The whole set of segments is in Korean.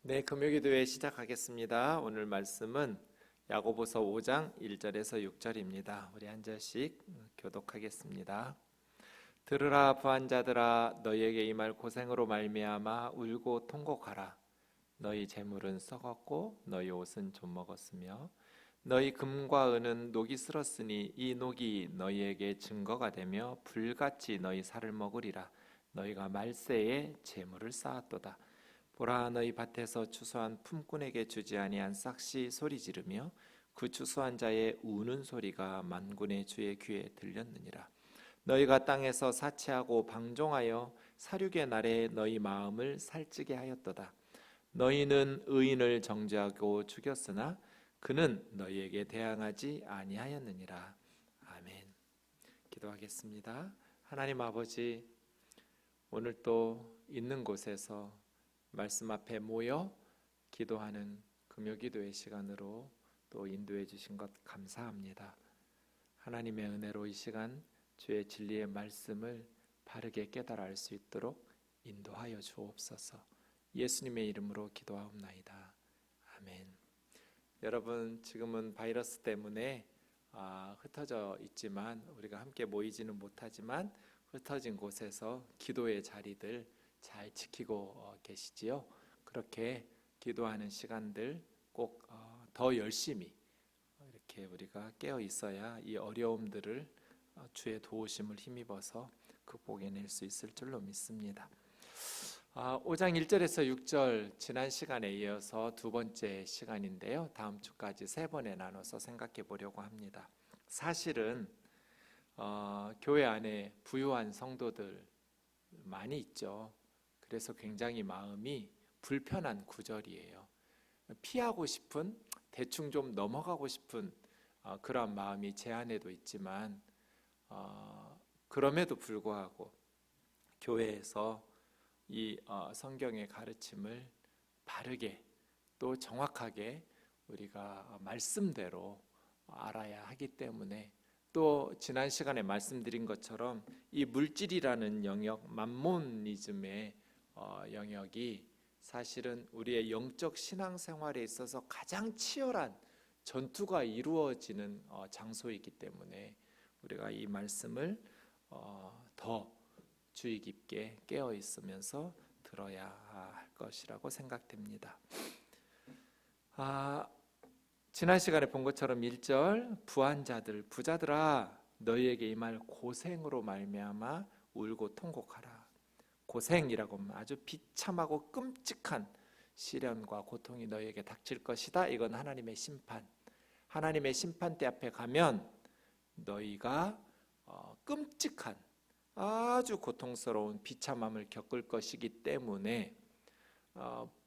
네, 금요기도회 시작하겠습니다. 오늘 말씀은 야고보서 5장 1절에서 6절입니다. 우리 한 절씩 교독하겠습니다. 들으라 부한 자들아, 너희에게 임할 고생으로 말미암아 울고 통곡하라. 너희 재물은 썩었고 너희 옷은 좀 먹었으며 너희 금과 은은 녹이 슬었으니 이 녹이 너희에게 증거가 되며 불같이 너희 살을 먹으리라. 너희가 말세에 재물을 쌓았도다. 보라, 너희 밭에서 추수한 품꾼에게 주지 아니한 싹시 소리 지르며 그 추수한 자의 우는 소리가 만군의 주의 귀에 들렸느니라. 너희가 땅에서 사채하고 방종하여 사륙의 날에 너희 마음을 살찌게 하였도다. 너희는 의인을 정죄하고 죽였으나 그는 너희에게 대항하지 아니하였느니라. 아멘. 기도하겠습니다. 하나님 아버지, 오늘 또 있는 곳에서 말씀 앞에 모여 기도하는 금요기도의 시간으로 또 인도해 주신 것 감사합니다. 하나님의 은혜로 이 시간 주의 진리의 말씀을 바르게 깨달아 알 수 있도록 인도하여 주옵소서. 예수님의 이름으로 기도하옵나이다. 아멘. 여러분, 지금은 바이러스 때문에 흩어져 있지만 우리가 함께 모이지는 못하지만 흩어진 곳에서 기도의 자리들 잘 지키고 계시지요. 그렇게 기도하는 시간들 꼭 더 열심히 이렇게 우리가 깨어 있어야 이 어려움들을 주의 도우심을 힘입어서 극복해낼 수 있을 줄로 믿습니다. 5장 1절에서 6절 지난 시간에 이어서 두 번째 시간인데요. 다음 주까지 세 번에 나눠서 생각해 보려고 합니다. 사실은 교회 안에 부유한 성도들 많이 있죠. 그래서 굉장히 마음이 불편한 구절이에요. 피하고 싶은, 대충 좀 넘어가고 싶은 그런 마음이 제 안에도 있지만 그럼에도 불구하고 교회에서 이 성경의 가르침을 바르게 또 정확하게 우리가 말씀대로 알아야 하기 때문에, 또 지난 시간에 말씀드린 것처럼 이 물질이라는 영역, 맘모니즘의 영역이 사실은 우리의 영적 신앙생활에 있어서 가장 치열한 전투가 이루어지는 장소이기 때문에 우리가 이 말씀을 더 주의 깊게 깨어 있으면서 들어야 할 것이라고 생각됩니다. 지난 시간에 본 것처럼 1절, 부한 자들, 부자들아, 너희에게 임할 고생으로 말미암아 울고 통곡하라. 고생이라고 하면 아주 비참하고 끔찍한 시련과 고통이 너희에게 닥칠 것이다. 이건 하나님의 심판. 하나님의 심판대 앞에 가면 너희가 끔찍한 아주 고통스러운 비참함을 겪을 것이기 때문에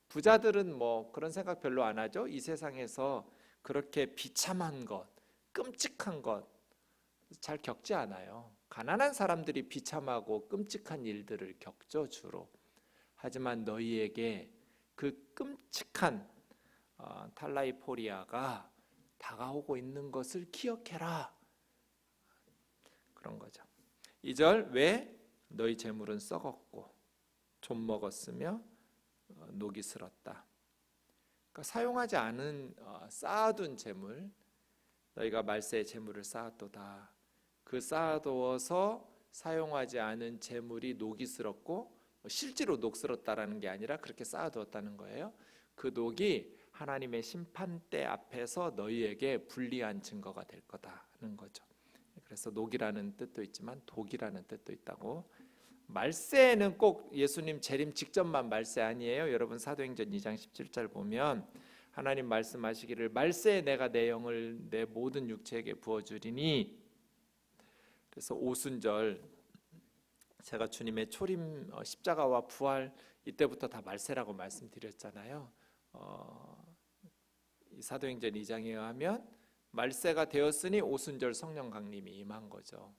부자들은 뭐 그런 생각 별로 안 하죠. 이 세상에서 그렇게 비참한 것, 끔찍한 것 잘 겪지 않아요. 가난한 사람들이 비참하고 끔찍한 일들을 겪죠, 주로. 하지만 너희에게 그 끔찍한 탈라이포리아가 다가오고 있는 것을 기억해라. 그런 거죠. 2절, 왜? 너희 재물은 썩었고 좀 먹었으며 녹이 슬었다. 그러니까 사용하지 않은 쌓아둔 재물, 너희가 말세에 재물을 쌓았도다. 그 쌓아두어서 사용하지 않은 재물이 녹이 슬었고, 실제로 녹슬었다라는 게 아니라 그렇게 쌓아두었다는 거예요. 그 녹이 하나님의 심판대 앞에서 너희에게 불리한 증거가 될 거다는 거죠. 그래서 녹이라는 뜻도 있지만 독이라는 뜻도 있다고. 말세는 꼭 예수님 재림 직전만 말세 아니에요. 여러분 사도행전 2장 17절 보면 하나님 말씀하시기를 말세에 내가 내 영을 내 모든 육체에게 부어주리니. 그래서 오순절 제가 주님의 초림, 십자가와 부활 이때부터 다 말세라고 말씀드렸잖아요. 이 사도행전 2장에 의하면 말세가 되었으니 오순절 성령 강림이 임한 거죠.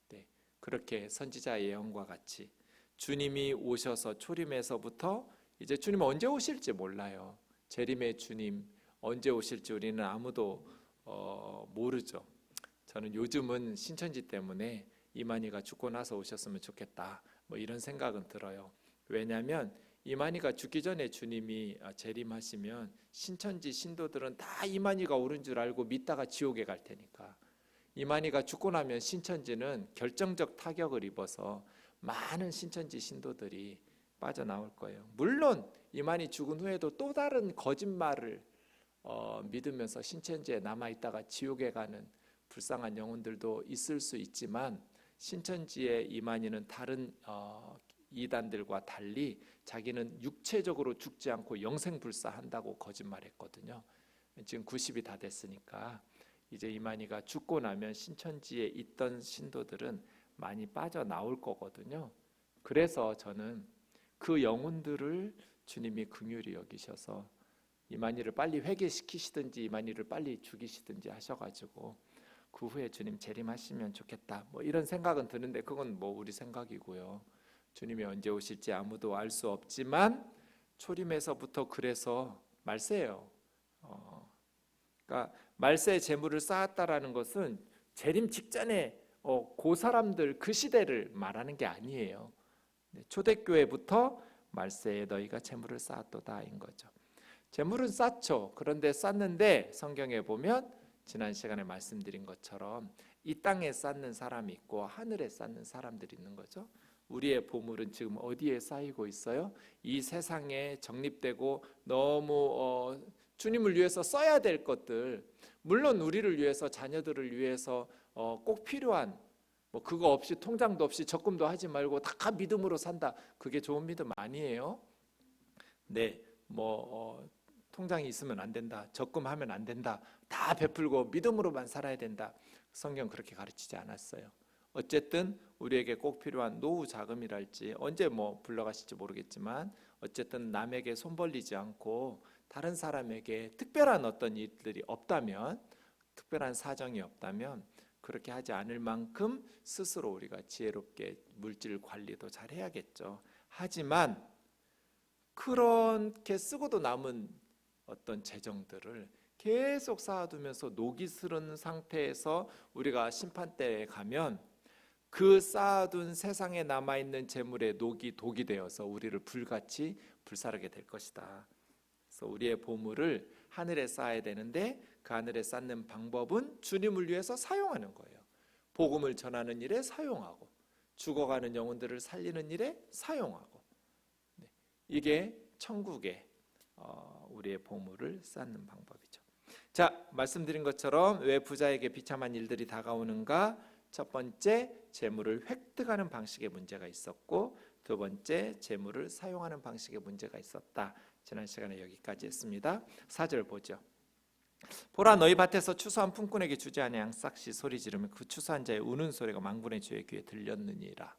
네, 그렇게 선지자 예언과 같이 주님이 오셔서 초림에서부터 이제 주님 언제 오실지 몰라요. 재림의 주님 언제 오실지 우리는 아무도 모르죠. 저는 요즘은 신천지 때문에 이만희가 죽고 나서 오셨으면 좋겠다, 뭐 이런 생각은 들어요. 왜냐하면 이만희가 죽기 전에 주님이 재림하시면 신천지 신도들은 다 이만희가 옳은 줄 알고 믿다가 지옥에 갈 테니까, 이만희가 죽고 나면 신천지는 결정적 타격을 입어서 많은 신천지 신도들이 빠져나올 거예요. 물론 이만희 죽은 후에도 또 다른 거짓말을 믿으면서 신천지에 남아있다가 지옥에 가는 불쌍한 영혼들도 있을 수 있지만, 신천지의 이만희는 다른 이단들과 달리 자기는 육체적으로 죽지 않고 영생불사한다고 거짓말했거든요. 지금 90이 다 됐으니까 이제 이만희가 죽고 나면 신천지에 있던 신도들은 많이 빠져나올 거거든요. 그래서 저는 그 영혼들을 주님이 긍휼히 여기셔서 이만희를 빨리 회개시키시든지 이만희를 빨리 죽이시든지 하셔가지고 그 후에 주님 재림하시면 좋겠다, 뭐 이런 생각은 드는데, 그건 뭐 우리 생각이고요. 주님이 언제 오실지 아무도 알 수 없지만 초림에서부터 그래서 말세예요. 그러니까 말세의 재물을 쌓았다라는 것은 재림 직전에 그 사람들 그 시대를 말하는 게 아니에요. 초대교회부터 말세에 너희가 재물을 쌓았도다인 거죠. 재물은 쌓죠. 그런데 쌓는데 성경에 보면 지난 시간에 말씀드린 것처럼 이 땅에 쌓는 사람이 있고 하늘에 쌓는 사람들이 있는 거죠. 우리의 보물은 지금 어디에 쌓이고 있어요? 이 세상에 적립되고 너무 주님을 위해서 써야 될 것들, 물론 우리를 위해서, 자녀들을 위해서 꼭 필요한, 뭐 그거 없이, 통장도 없이 적금도 하지 말고 다 믿음으로 산다, 그게 좋은 믿음 아니에요. 네, 통장이 있으면 안 된다, 적금하면 안 된다, 다 베풀고 믿음으로만 살아야 된다, 성경 그렇게 가르치지 않았어요. 어쨌든 우리에게 꼭 필요한 노후 자금이랄지, 언제 불러가실지 모르겠지만 어쨌든 남에게 손 벌리지 않고 다른 사람에게 특별한 어떤 일들이 없다면, 특별한 사정이 없다면 그렇게 하지 않을 만큼 스스로 우리가 지혜롭게 물질 관리도 잘 해야겠죠. 하지만 그렇게 쓰고도 남은 어떤 재정들을 계속 쌓아두면서 녹이 슬은 상태에서 우리가 심판대에 가면 그 쌓아둔 세상에 남아있는 재물의 녹이 독이 되어서 우리를 불같이 불사르게 될 것이다. 그래서 우리의 보물을 하늘에 쌓아야 되는데 그 하늘에 쌓는 방법은 주님을 위해서 사용하는 거예요. 복음을 전하는 일에 사용하고, 죽어가는 영혼들을 살리는 일에 사용하고, 이게 천국에 우리의 보물을 쌓는 방법이죠. 자, 말씀드린 것처럼 왜 부자에게 비참한 일들이 다가오는가? 첫 번째, 재물을 획득하는 방식의 문제가 있었고, 두 번째, 재물을 사용하는 방식의 문제가 있었다. 지난 시간에 여기까지 했습니다. 4절 보죠. 보라, 너희 밭에서 추수한 품꾼에게 주지 아니한 싹시 소리 지르면 그 추수한 자의 우는 소리가 만군의 주의 귀에 들렸느니라.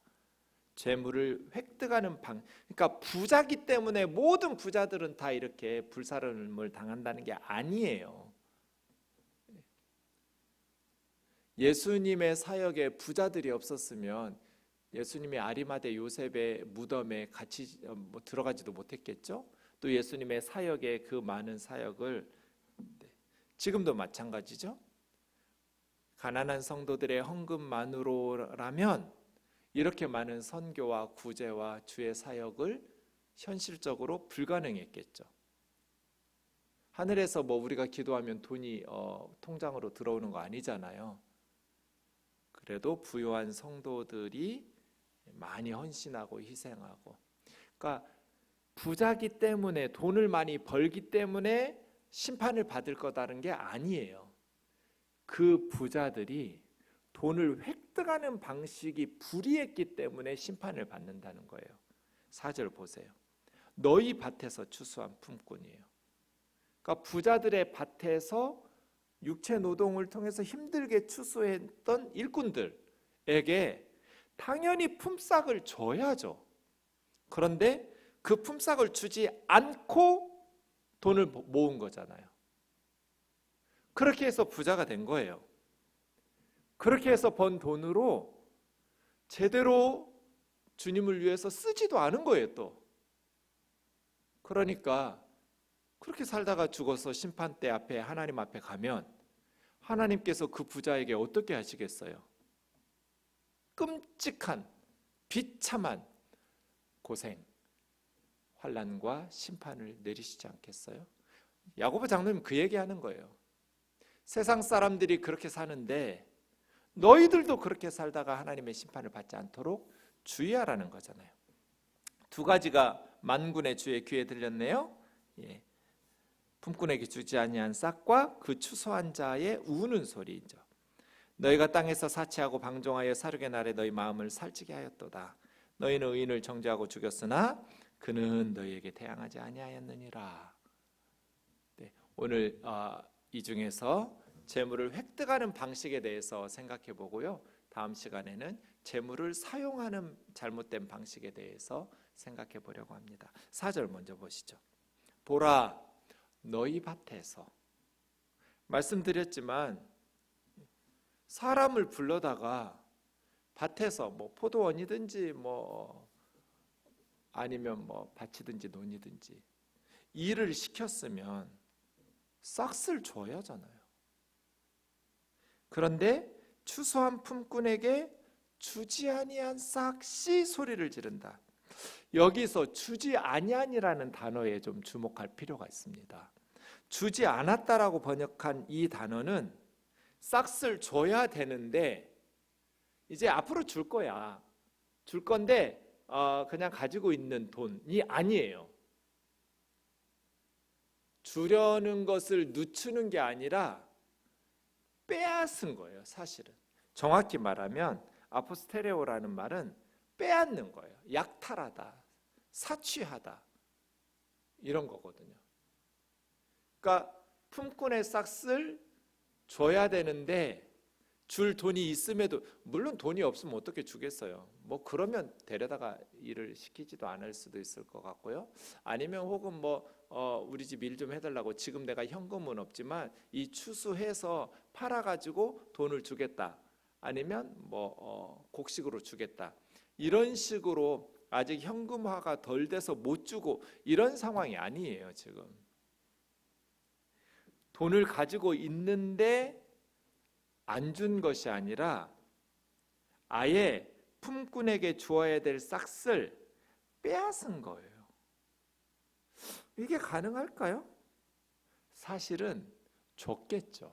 재물을 획득하는 그러니까 부자기 때문에 모든 부자들은 다 이렇게 불사름을 당한다는 게 아니에요. 예수님의 사역에 부자들이 없었으면 예수님이 아리마대 요셉의 무덤에 같이 들어가지도 못했겠죠. 또 예수님의 사역에 그 많은 사역을, 지금도 마찬가지죠. 가난한 성도들의 헌금만으로라면 이렇게 많은 선교와 구제와 주의 사역을 현실적으로 불가능했겠죠. 하늘에서 우리가 기도하면 돈이 통장으로 들어오는 거 아니잖아요. 그래도 부유한 성도들이 많이 헌신하고 희생하고, 그러니까 부자기 때문에, 돈을 많이 벌기 때문에 심판을 받을 거다는 게 아니에요. 그 부자들이 돈을 획득하는 방식이 불이했기 때문에 심판을 받는다는 거예요. 4절 보세요. 너희 밭에서 추수한 품꾼이에요. 그러니까 부자들의 밭에서 육체 노동을 통해서 힘들게 추수했던 일꾼들에게 당연히 품삯을 줘야죠. 그런데 그 품삯을 주지 않고 돈을 모은 거잖아요. 그렇게 해서 부자가 된 거예요. 그렇게 해서 번 돈으로 제대로 주님을 위해서 쓰지도 않은 거예요, 또. 그러니까 그렇게 살다가 죽어서 심판대 앞에, 하나님 앞에 가면 하나님께서 그 부자에게 어떻게 하시겠어요? 끔찍한 비참한 고생, 환난과 심판을 내리시지 않겠어요? 야고보 장로님 그 얘기하는 거예요. 세상 사람들이 그렇게 사는데 너희들도 그렇게 살다가 하나님의 심판을 받지 않도록 주의하라는 거잖아요. 두 가지가 만군의 주의 귀에 들렸네요. 예. 품꾼에게 주지 아니한 싹과 그 추수한 자의 우는 소리이죠. 너희가 땅에서 사치하고 방종하여 사륙의 날에 너희 마음을 살찌게 하였도다. 너희는 의인을 정죄하고 죽였으나 그는 너희에게 대항하지 아니하였느니라. 네, 오늘 이 중에서 재물을 획득하는 방식에 대해서 생각해 보고요. 다음 시간에는 재물을 사용하는 잘못된 방식에 대해서 생각해 보려고 합니다. 4절 먼저 보시죠. 보라, 너희 밭에서. 말씀드렸지만 사람을 불러다가 밭에서 뭐 포도원이든지 뭐 아니면 뭐 밭이든지 논이든지 일을 시켰으면 싹을 줘야 하잖아요. 그런데 추수한 품꾼에게 주지 아니한 싹이 소리를 지른다. 여기서 주지 아니한이라는 단어에 좀 주목할 필요가 있습니다. 주지 않았다라고 번역한 이 단어는 싹을 줘야 되는데 이제 앞으로 줄 거야. 줄 건데 그냥 가지고 있는 돈이 아니에요. 주려는 것을 늦추는 게 아니라 빼앗은 거예요. 사실은 정확히 말하면 아포스테레오라는 말은 빼앗는 거예요. 약탈하다, 사취하다 이런 거거든요. 그러니까 품꾼의 싹을 줘야 되는데 줄 돈이 있음에도, 물론 돈이 없으면 어떻게 주겠어요. 뭐 그러면 데려다가 일을 시키지도 않을 수도 있을 것 같고요. 아니면 혹은 뭐 우리 집 일 좀 해달라고, 지금 내가 현금은 없지만 이 추수해서 팔아가지고 돈을 주겠다. 아니면 뭐 곡식으로 주겠다. 이런 식으로 아직 현금화가 덜 돼서 못 주고 이런 상황이 아니에요. 지금 돈을 가지고 있는데 안 준 것이 아니라 아예 품꾼에게 주어야 될 싹을 빼앗은 거예요. 이게 가능할까요? 사실은 줬겠죠.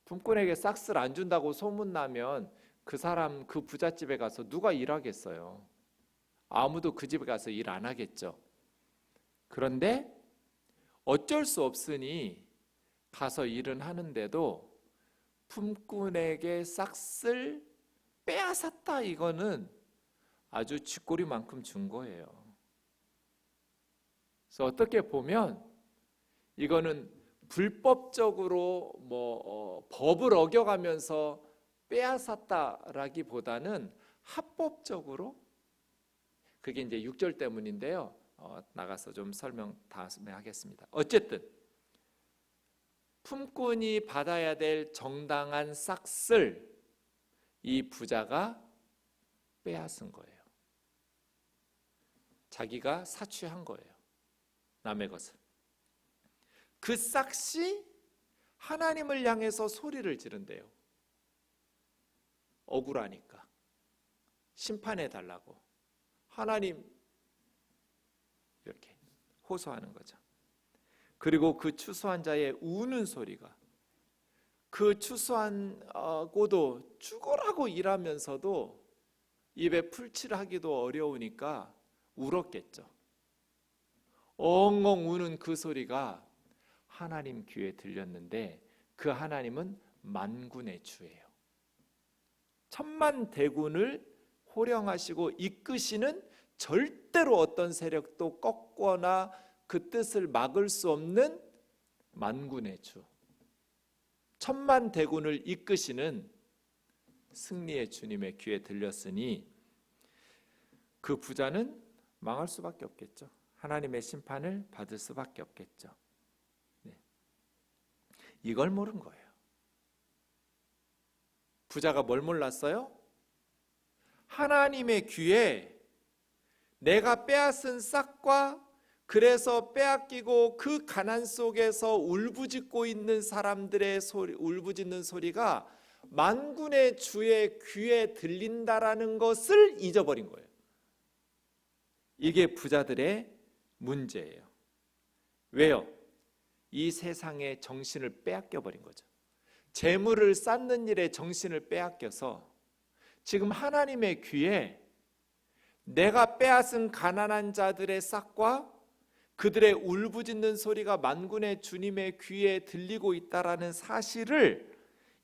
품꾼에게 싹을 안 준다고 소문나면 그 사람, 그 부잣집에 가서 누가 일하겠어요? 아무도 그 집에 가서 일 안 하겠죠. 그런데 어쩔 수 없으니 가서 일은 하는데도 품꾼에게 싹을 빼앗았다. 이거는 아주 쥐꼬리만큼 준 거예요. 그래서 어떻게 보면 이거는 불법적으로 법을 어겨가면서 빼앗았다라기보다는 합법적으로, 그게 이제 6절 때문인데요. 나가서 좀 설명 다음에 하겠습니다. 어쨌든 품꾼이 받아야 될 정당한 싹을 이 부자가 빼앗은 거예요. 자기가 사취한 거예요. 남의 것을. 그 싹이 하나님을 향해서 소리를 지른대요. 억울하니까 심판해 달라고 하나님 이렇게 호소하는 거죠. 그리고 그 추수한 자의 우는 소리가, 그 추수하고도 죽으라고 일하면서도 입에 풀칠하기도 어려우니까 울었겠죠. 엉엉 우는 그 소리가 하나님 귀에 들렸는데 그 하나님은 만군의 주예요. 천만대군을 호령하시고 이끄시는, 절대로 어떤 세력도 꺾거나 그 뜻을 막을 수 없는 만군의 주, 천만대군을 이끄시는 승리의 주님의 귀에 들렸으니 그 부자는 망할 수밖에 없겠죠. 하나님의 심판을 받을 수밖에 없겠죠. 네. 이걸 모른 거예요. 부자가 뭘 몰랐어요? 하나님의 귀에 내가 빼앗은 싹과, 그래서 빼앗기고 그 가난 속에서 울부짖고 있는 사람들의 소리, 울부짖는 소리가 만군의 주의 귀에 들린다라는 것을 잊어버린 거예요. 이게 부자들의 문제예요. 왜요? 이 세상의 정신을 빼앗겨 버린 거죠. 재물을 쌓는 일에 정신을 빼앗겨서 지금 하나님의 귀에 내가 빼앗은 가난한 자들의 싹과 그들의 울부짖는 소리가 만군의 주님의 귀에 들리고 있다라는 사실을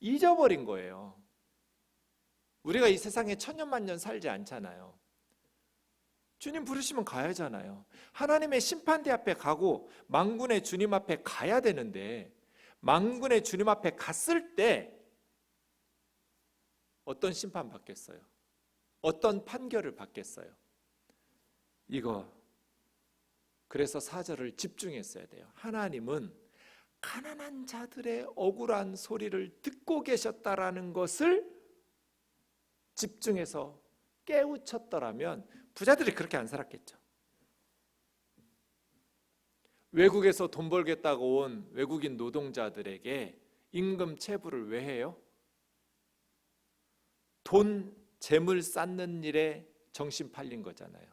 잊어버린 거예요. 우리가 이 세상에 천년만년 살지 않잖아요. 주님 부르시면 가야잖아요. 하나님의 심판대 앞에 가고 만군의 주님 앞에 가야 되는데, 만군의 주님 앞에 갔을 때 어떤 심판 받겠어요? 어떤 판결을 받겠어요? 그래서 4절을 집중했어야 돼요. 하나님은 가난한 자들의 억울한 소리를 듣고 계셨다라는 것을 집중해서 깨우쳤더라면 부자들이 그렇게 안 살았겠죠. 외국에서 돈 벌겠다고 온 외국인 노동자들에게 임금 체불을 왜 해요? 돈, 재물 쌓는 일에 정신 팔린 거잖아요.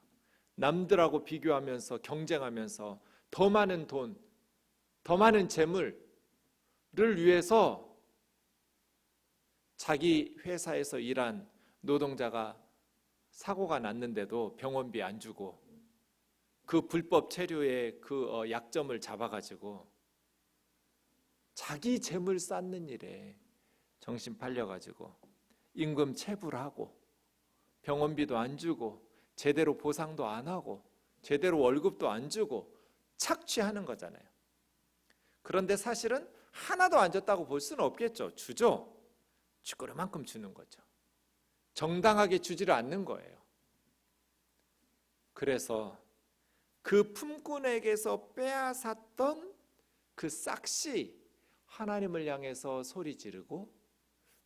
남들하고 비교하면서 경쟁하면서 더 많은 돈, 더 많은 재물을 위해서 자기 회사에서 일한 노동자가 사고가 났는데도 병원비 안 주고 그 불법 체류의 그 약점을 잡아가지고 자기 재물 쌓는 일에 정신 팔려가지고 임금 체불하고 병원비도 안 주고 제대로 보상도 안 하고 제대로 월급도 안 주고 착취하는 거잖아요. 그런데 사실은 하나도 안 줬다고 볼 수는 없겠죠. 주죠. 쥐꼬리만큼 주는 거죠. 정당하게 주지를 않는 거예요. 그래서 그 품꾼에게서 빼앗았던 그 싹시 하나님을 향해서 소리 지르고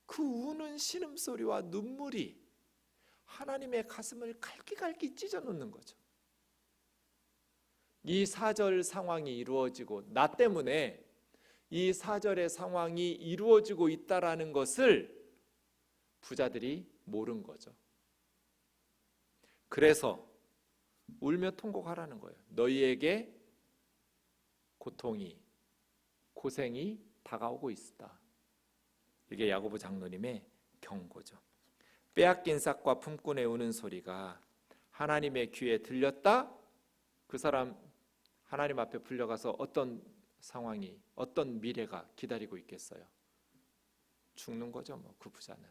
그 우는 신음소리와 눈물이 하나님의 가슴을 갈기갈기 찢어놓는 거죠. 이 4절 상황이 이루어지고 나 때문에 이 4절의 상황이 이루어지고 있다라는 것을 부자들이 모른 거죠. 그래서 울며 통곡하라는 거예요. 너희에게 고생이 다가오고 있다. 이게 야고보 장로님의 경고죠. 빼앗긴 싹과 품꾼의 우는 소리가 하나님의 귀에 들렸다. 그 사람 하나님 앞에 불려가서 어떤 상황이, 어떤 미래가 기다리고 있겠어요? 죽는 거죠. 그 부자는.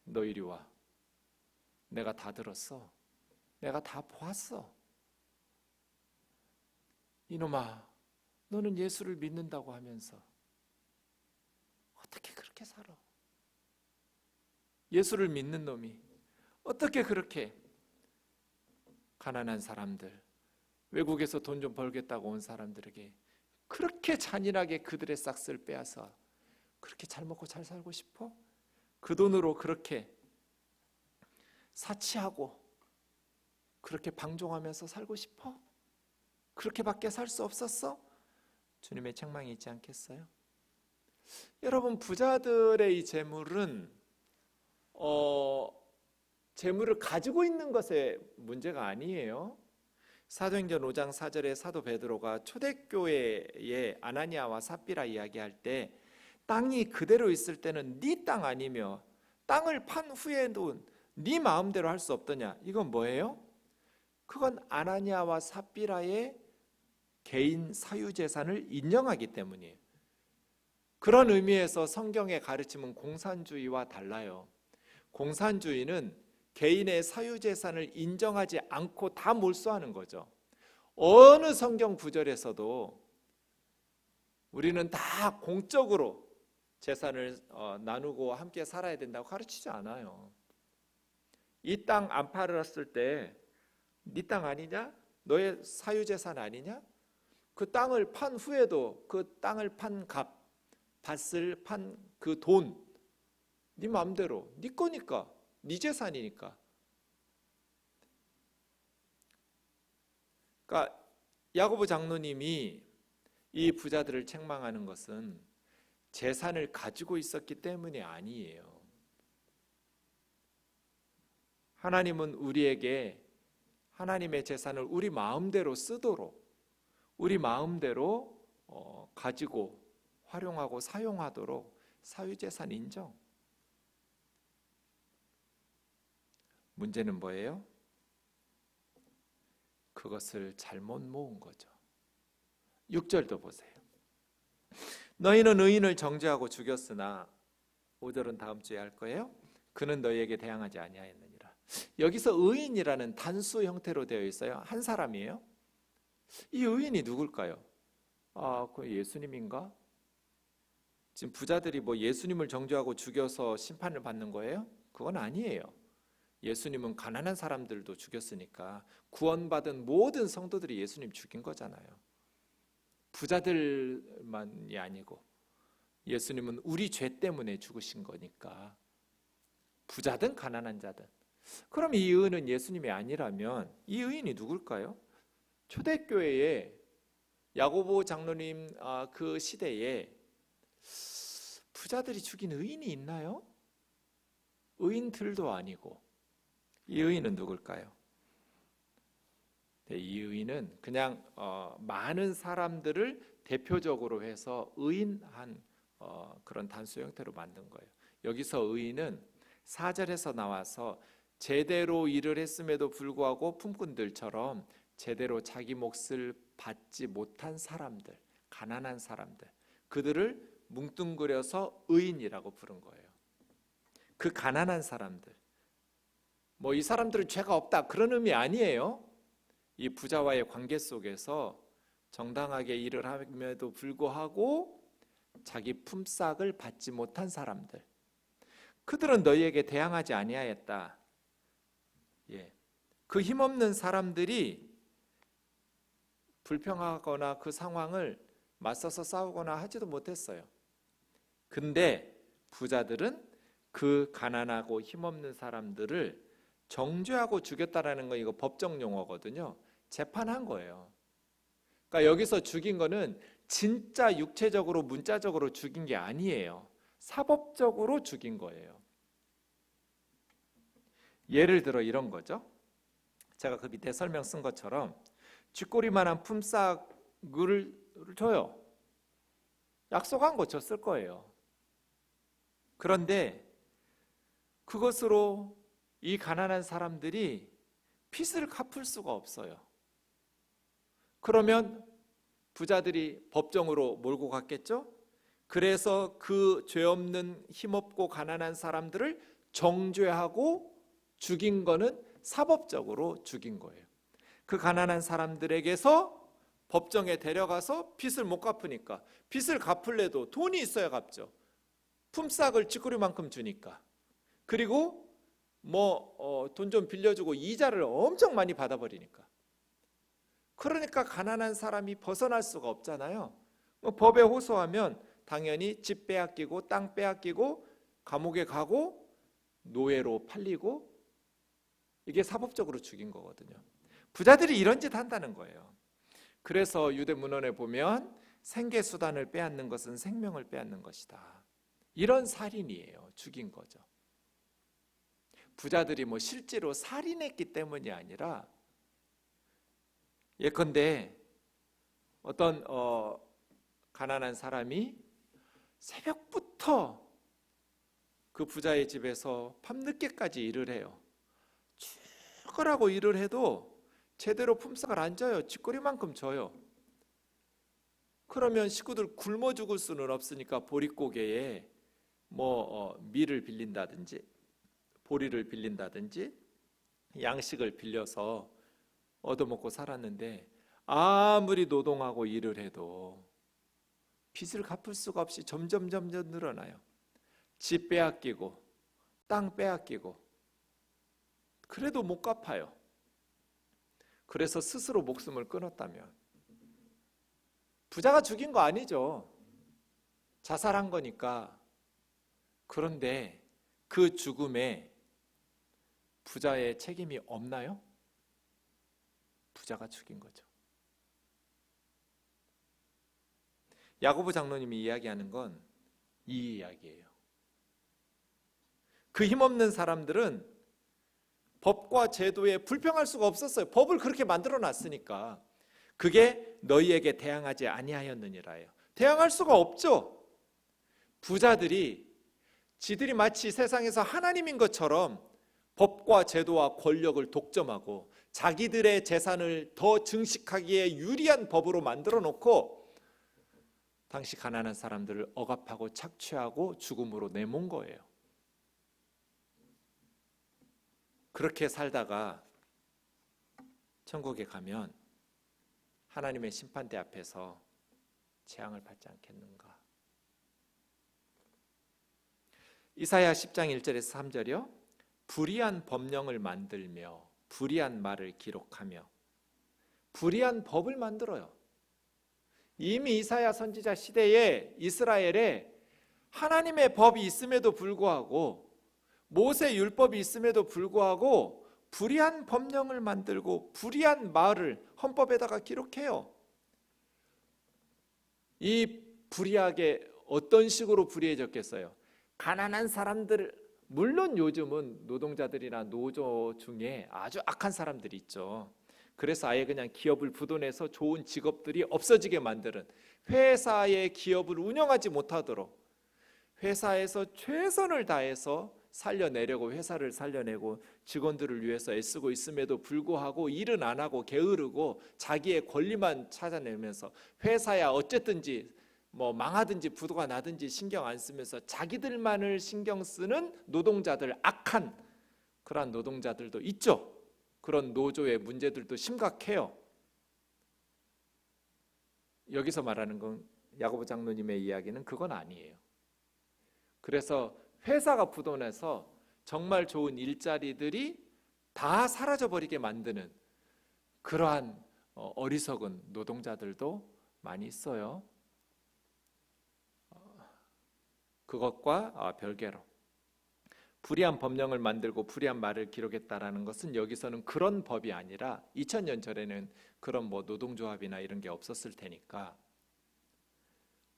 너 이리 와. 내가 다 들었어. 내가 다 보았어. 이놈아, 너는 예수를 믿는다고 하면서 어떻게 그렇게 살아? 예수를 믿는 놈이 어떻게 그렇게 가난한 사람들, 외국에서 돈 좀 벌겠다고 온 사람들에게 그렇게 잔인하게 그들의 싹을 빼앗아 그렇게 잘 먹고 잘 살고 싶어? 그 돈으로 그렇게 사치하고 그렇게 방종하면서 살고 싶어? 그렇게밖에 살 수 없었어? 주님의 책망이 있지 않겠어요? 여러분, 부자들의 이 재물은 재물을 가지고 있는 것에 문제가 아니에요. 사도행전 5장 4절에 사도 베드로가 초대교회의 아나니아와 삽비라 이야기할 때 땅이 그대로 있을 때는 네 땅 아니며 땅을 판 후에도 네 마음대로 할 수 없더냐. 이건 뭐예요? 그건 아나니아와 삽비라의 개인 사유재산을 인정하기 때문이에요. 그런 의미에서 성경의 가르침은 공산주의와 달라요. 공산주의는 개인의 사유재산을 인정하지 않고 다 몰수하는 거죠. 어느 성경 구절에서도 우리는 다 공적으로 재산을 나누고 함께 살아야 된다고 가르치지 않아요. 이 땅 안 팔았을 때 네 땅 아니냐? 너의 사유재산 아니냐? 그 땅을 판 후에도 그 땅을 판 값, 밭을 판 그 돈, 네 마음대로, 네 거니까, 네 재산이니까. 그러니까 야고보 장로님이 이 부자들을 책망하는 것은 재산을 가지고 있었기 때문이 아니에요. 하나님은 우리에게 하나님의 재산을 우리 마음대로 쓰도록, 우리 마음대로 가지고 활용하고 사용하도록 사유재산 인정. 문제는 뭐예요? 그것을 잘못 모은 거죠. 6절도 보세요. 너희는 의인을 정죄하고 죽였으나, 5절은 다음 주에 할 거예요. 그는 너희에게 대항하지 아니하였느니라. 여기서 의인이라는 단수 형태로 되어 있어요. 한 사람이에요. 이 의인이 누굴까요? 그 예수님인가? 지금 부자들이 뭐 예수님을 정죄하고 죽여서 심판을 받는 거예요? 그건 아니에요. 예수님은 가난한 사람들도 죽였으니까 구원받은 모든 성도들이 예수님 죽인 거잖아요. 부자들만이 아니고 예수님은 우리 죄 때문에 죽으신 거니까, 부자든 가난한 자든. 그럼 이 의인은 예수님이 아니라면 이 의인이 누굴까요? 초대교회에 야고보 장로님 그 시대에 부자들이 죽인 의인이 있나요? 의인들도 아니고. 이 의인은 누굴까요? 이 의인은 그냥 많은 사람들을 대표적으로 해서 의인한 그런 단수 형태로 만든 거예요. 여기서 의인은 4절에서 나와서 제대로 일을 했음에도 불구하고 품꾼들처럼 제대로 자기 몫을 받지 못한 사람들, 가난한 사람들, 그들을 뭉뚱그려서 의인이라고 부른 거예요. 그 가난한 사람들, 뭐 이 사람들은 죄가 없다 그런 의미 아니에요. 이 부자와의 관계 속에서 정당하게 일을 함에도 불구하고 자기 품삯을 받지 못한 사람들, 그들은 너희에게 대항하지 아니하였다. 그 힘없는 사람들이 불평하거나 그 상황을 맞서서 싸우거나 하지도 못했어요. 근데 부자들은 그 가난하고 힘없는 사람들을 정죄하고 죽였다라는 건 이거 법정 용어거든요. 재판한 거예요. 그러니까 여기서 죽인 거는 진짜 육체적으로 문자적으로 죽인 게 아니에요. 사법적으로 죽인 거예요. 예를 들어 이런 거죠. 제가 그 밑에 설명 쓴 것처럼 쥐꼬리만한 품삯을 줘요. 약속한 거 줬을 거예요. 그런데 그것으로 이 가난한 사람들이 빚을 갚을 수가 없어요. 그러면 부자들이 법정으로 몰고 갔겠죠? 그래서 그 죄 없는 힘없고 가난한 사람들을 정죄하고 죽인 거는 사법적으로 죽인 거예요. 그 가난한 사람들에게서 법정에 데려가서 빚을 못 갚으니까, 빚을 갚을래도 돈이 있어야 갚죠. 품삯을 쥐꼬리만큼 주니까. 그리고 돈 좀 빌려주고 이자를 엄청 많이 받아버리니까. 그러니까 가난한 사람이 벗어날 수가 없잖아요. 법에 호소하면 당연히 집 빼앗기고 땅 빼앗기고 감옥에 가고 노예로 팔리고, 이게 사법적으로 죽인 거거든요. 부자들이 이런 짓 한다는 거예요. 그래서 유대 문헌에 보면 생계수단을 빼앗는 것은 생명을 빼앗는 것이다. 이런 살인이에요. 죽인 거죠. 부자들이 실제로 살인했기 때문이 아니라, 예컨대 어떤 가난한 사람이 새벽부터 그 부자의 집에서 밤늦게까지 일을 해요. 죽으라고 일을 해도 제대로 품삯을 안 줘요. 쥐꼬리만큼 줘요. 그러면 식구들 굶어 죽을 수는 없으니까 보릿고개에 밀을 빌린다든지 보리를 빌린다든지 양식을 빌려서 얻어먹고 살았는데, 아무리 노동하고 일을 해도 빚을 갚을 수가 없이 점점 늘어나요. 집 빼앗기고 땅 빼앗기고, 그래도 못 갚아요. 그래서 스스로 목숨을 끊었다면, 부자가 죽인 거 아니죠. 자살한 거니까. 그런데 그 죽음에 부자의 책임이 없나요? 부자가 죽인 거죠. 야고보 장로님이 이야기하는 건 이 이야기예요. 그 힘없는 사람들은 법과 제도에 불평할 수가 없었어요. 법을 그렇게 만들어 놨으니까. 그게 너희에게 대항하지 아니하였느니라요. 대항할 수가 없죠. 부자들이 지들이 마치 세상에서 하나님인 것처럼 법과 제도와 권력을 독점하고 자기들의 재산을 더 증식하기에 유리한 법으로 만들어 놓고 당시 가난한 사람들을 억압하고 착취하고 죽음으로 내몬 거예요. 그렇게 살다가 천국에 가면 하나님의 심판대 앞에서 재앙을 받지 않겠는가? 이사야 10장 1절에서 3절이요. 불의한 법령을 만들며 불의한 말을 기록하며 불의한 법을 만들어요. 이미 이사야 선지자 시대에 이스라엘에 하나님의 법이 있음에도 불구하고 모세 율법이 있음에도 불구하고 불의한 법령을 만들고 불의한 말을 헌법에다가 기록해요. 이 불의하게 어떤 식으로 불의해졌겠어요? 가난한 사람들, 물론 요즘은 노동자들이나 노조 중에 아주 악한 사람들이 있죠. 그래서 아예 그냥 기업을 부도내서 좋은 직업들이 없어지게 만드는, 회사의 기업을 운영하지 못하도록 회사에서 최선을 다해서 살려내려고 회사를 살려내고 직원들을 위해서 애쓰고 있음에도 불구하고 일은 안 하고 게으르고 자기의 권리만 찾아내면서 회사야 어쨌든지 뭐 망하든지 부도가 나든지 신경 안 쓰면서 자기들만을 신경 쓰는 노동자들, 악한 그러한 노동자들도 있죠. 그런 노조의 문제들도 심각해요. 여기서 말하는 건 야고보 장로님의 이야기는 그건 아니에요. 그래서 회사가 부도나서 정말 좋은 일자리들이 다 사라져버리게 만드는 그러한 어리석은 노동자들도 많이 있어요. 그것과 별개로 불의한 법령을 만들고 불의한 말을 기록했다라는 것은 여기서는 그런 법이 아니라 2000년 전에는 그런 뭐 노동조합이나 이런 게 없었을 테니까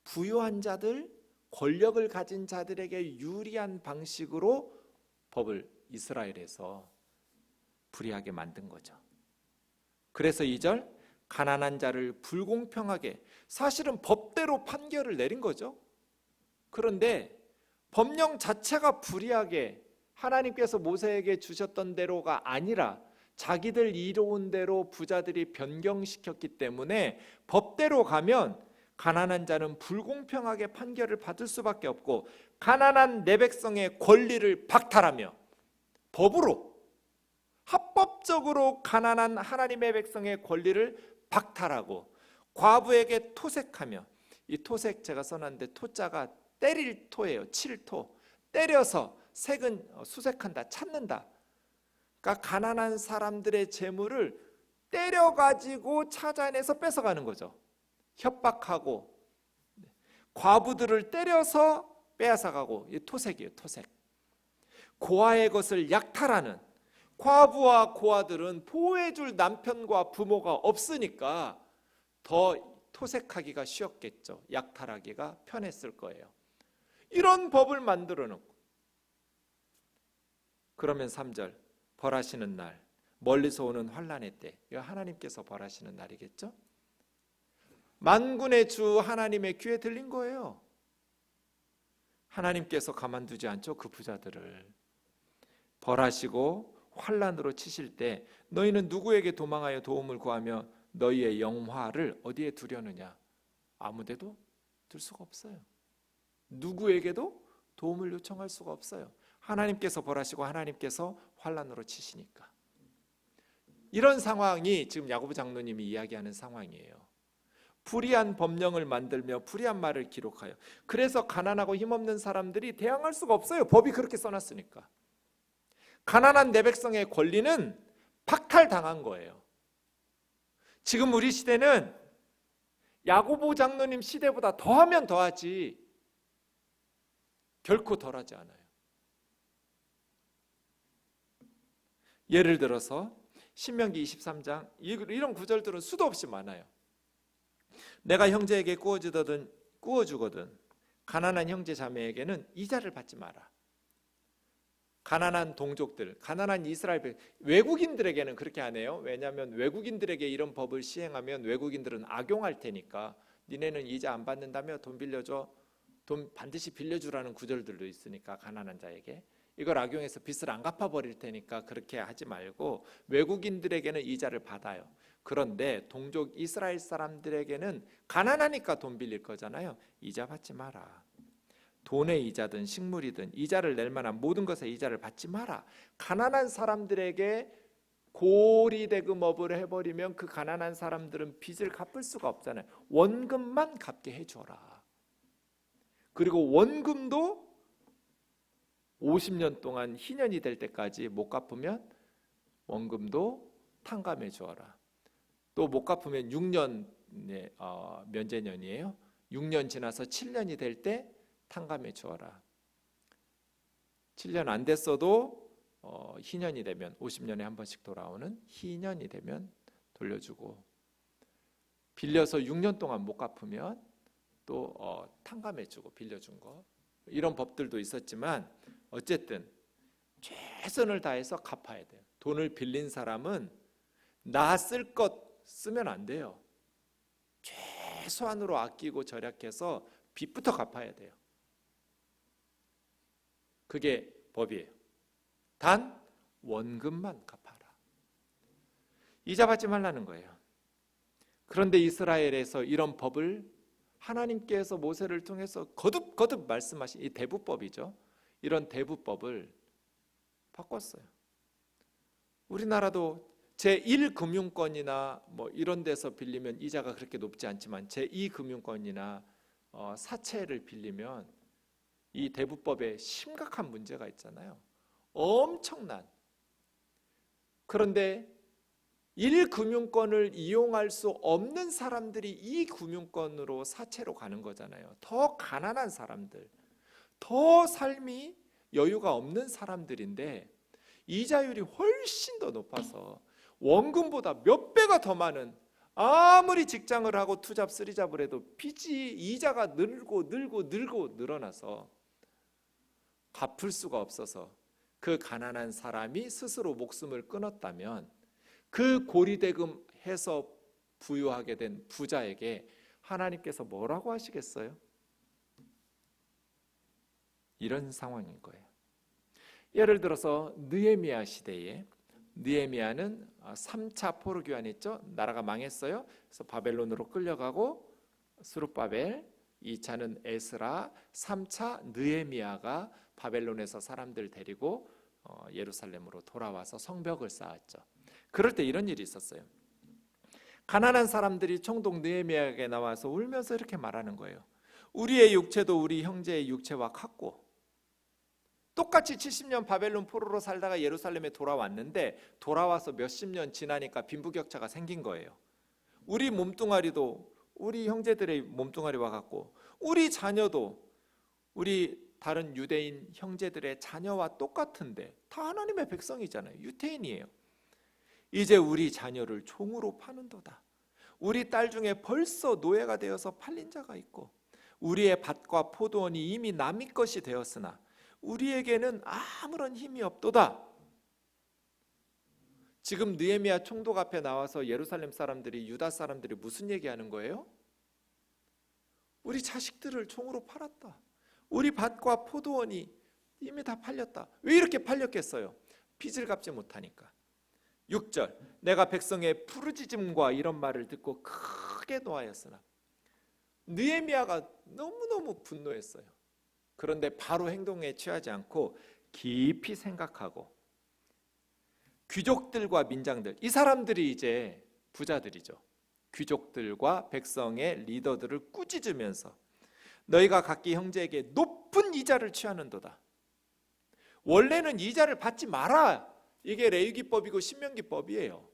부유한 자들, 권력을 가진 자들에게 유리한 방식으로 법을 이스라엘에서 불의하게 만든 거죠. 그래서 2절 가난한 자를 불공평하게, 사실은 법대로 판결을 내린 거죠. 그런데 법령 자체가 불의하게 하나님께서 모세에게 주셨던 대로가 아니라 자기들 이로운 대로 부자들이 변경시켰기 때문에 법대로 가면 가난한 자는 불공평하게 판결을 받을 수밖에 없고 가난한 내 백성의 권리를 박탈하며 법으로 합법적으로 가난한 하나님의 백성의 권리를 박탈하고 과부에게 토색하며, 이 토색 제가 써놨는데 토자가 때릴 토예요. 칠토. 때려서 색은 수색한다, 찾는다. 그러니까 가난한 사람들의 재물을 때려가지고 찾아내서 뺏어가는 거죠. 협박하고 과부들을 때려서 빼앗아가고, 이 토색이에요. 토색. 고아의 것을 약탈하는, 과부와 고아들은 보호해줄 남편과 부모가 없으니까 더 토색하기가 쉬웠겠죠. 약탈하기가 편했을 거예요. 이런 법을 만들어 놓고 그러면 3절 벌하시는 날, 멀리서 오는 환난의 때, 이거 하나님께서 벌하시는 날이겠죠. 만군의 주 하나님의 귀에 들린 거예요. 하나님께서 가만두지 않죠. 그 부자들을 벌하시고 환난으로 치실 때 너희는 누구에게 도망하여 도움을 구하며 너희의 영화를 어디에 두려느냐? 아무데도 둘 수가 없어요. 누구에게도 도움을 요청할 수가 없어요. 하나님께서 벌하시고 하나님께서 환난으로 치시니까. 이런 상황이 지금 야고보 장로님이 이야기하는 상황이에요. 불의한 법령을 만들며 불의한 말을 기록하여, 그래서 가난하고 힘없는 사람들이 대항할 수가 없어요. 법이 그렇게 써놨으니까. 가난한 내 백성의 권리는 박탈당한 거예요. 지금 우리 시대는 야고보 장로님 시대보다 더하면 더하지 결코 덜하지 않아요. 예를 들어서 신명기 23장 이런 구절들은 수도 없이 많아요. 내가 형제에게 구워주거든 가난한 형제 자매에게는 이자를 받지 마라. 가난한 동족들, 가난한 이스라엘 외국인들에게는 그렇게 안 해요. 왜냐하면 외국인들에게 이런 법을 시행하면 외국인들은 악용할 테니까 니네는 이자 안 받는다며 돈 빌려줘, 돈 반드시 빌려주라는 구절들도 있으니까 가난한 자에게 이걸 악용해서 빚을 안 갚아버릴 테니까 그렇게 하지 말고 외국인들에게는 이자를 받아요. 그런데 동족 이스라엘 사람들에게는 가난하니까 돈 빌릴 거잖아요. 이자 받지 마라. 돈의 이자든 식물이든 이자를 낼 만한 모든 것에 이자를 받지 마라. 가난한 사람들에게 고리대금업을 해버리면 그 가난한 사람들은 빚을 갚을 수가 없잖아요. 원금만 갚게 해줘라. 그리고 원금도 50년 동안 희년이 될 때까지 못 갚으면 원금도 탕감해 주어라. 또 못 갚으면 6년 면제년이에요. 6년 지나서 7년이 될 때 탕감해 주어라. 7년 안 됐어도 희년이 되면 50년에 한 번씩 돌아오는 희년이 되면 돌려주고, 빌려서 6년 동안 못 갚으면 또 탕감해 주고 빌려준 거, 이런 법들도 있었지만 어쨌든 최선을 다해서 갚아야 돼요. 돈을 빌린 사람은 나 쓸 것 쓰면 안 돼요. 최소한으로 아끼고 절약해서 빚부터 갚아야 돼요. 그게 법이에요. 단 원금만 갚아라. 이자 받지 말라는 거예요. 그런데 이스라엘에서 이런 법을 하나님께서 모세를 통해서 거듭 말씀하신 이 대부법이죠. 이런 대부법을 바꿨어요. 우리나라도 제1금융권이나 뭐 이런 데서 빌리면 이자가 그렇게 높지 않지만 제2금융권이나 사채를 빌리면 이 대부법에 심각한 문제가 있잖아요. 엄청난. 그런데 1금융권을 이용할 수 없는 사람들이 2금융권으로 사채로 가는 거잖아요. 더 가난한 사람들, 더 삶이 여유가 없는 사람들인데 이자율이 훨씬 더 높아서 원금보다 몇 배가 더 많은, 아무리 직장을 하고 투잡 쓰리잡을 해도 빚이 이자가 늘고 늘어나서 갚을 수가 없어서 그 가난한 사람이 스스로 목숨을 끊었다면 그 고리대금 해서 부유하게 된 부자에게 하나님께서 뭐라고 하시겠어요? 이런 상황인 거예요. 예를 들어서 느헤미야 시대에, 느헤미야는 3차 포로 교환했죠. 나라가 망했어요. 그래서 바벨론으로 끌려가고 스룹바벨, 2차는 에스라, 3차 느헤미야가 바벨론에서 사람들 데리고 예루살렘으로 돌아와서 성벽을 쌓았죠. 그럴 때 이런 일이 있었어요. 가난한 사람들이 총독 느헤미야에게 나와서 울면서 이렇게 말하는 거예요. 우리의 육체도 우리 형제의 육체와 같고, 똑같이 70년 바벨론 포로로 살다가 예루살렘에 돌아왔는데 돌아와서 몇십 년 지나니까 빈부격차가 생긴 거예요. 우리 몸뚱아리도 우리 형제들의 몸뚱아리와 같고, 우리 자녀도 우리 다른 유대인 형제들의 자녀와 똑같은데 다 하나님의 백성이잖아요. 유태인이에요. 이제 우리 자녀를 종으로 파는도다. 우리 딸 중에 벌써 노예가 되어서 팔린 자가 있고, 우리의 밭과 포도원이 이미 남의 것이 되었으나 우리에게는 아무런 힘이 없도다. 지금 느헤미야 총독 앞에 나와서 예루살렘 사람들이, 유다 사람들이 무슨 얘기하는 거예요? 우리 자식들을 종으로 팔았다. 우리 밭과 포도원이 이미 다 팔렸다. 왜 이렇게 팔렸겠어요? 빚을 갚지 못하니까. 6절, 내가 백성의 부르짖음과 이런 말을 듣고 크게 노하였으나. 느헤미야가 너무너무 분노했어요. 그런데 바로 행동에 취하지 않고 깊이 생각하고, 귀족들과 민장들, 이 사람들이 이제 부자들이죠. 귀족들과 백성의 리더들을 꾸짖으면서 너희가 각기 형제에게 높은 이자를 취하는도다. 원래는 이자를 받지 마라. 이게 레위기법이고 신명기법이에요.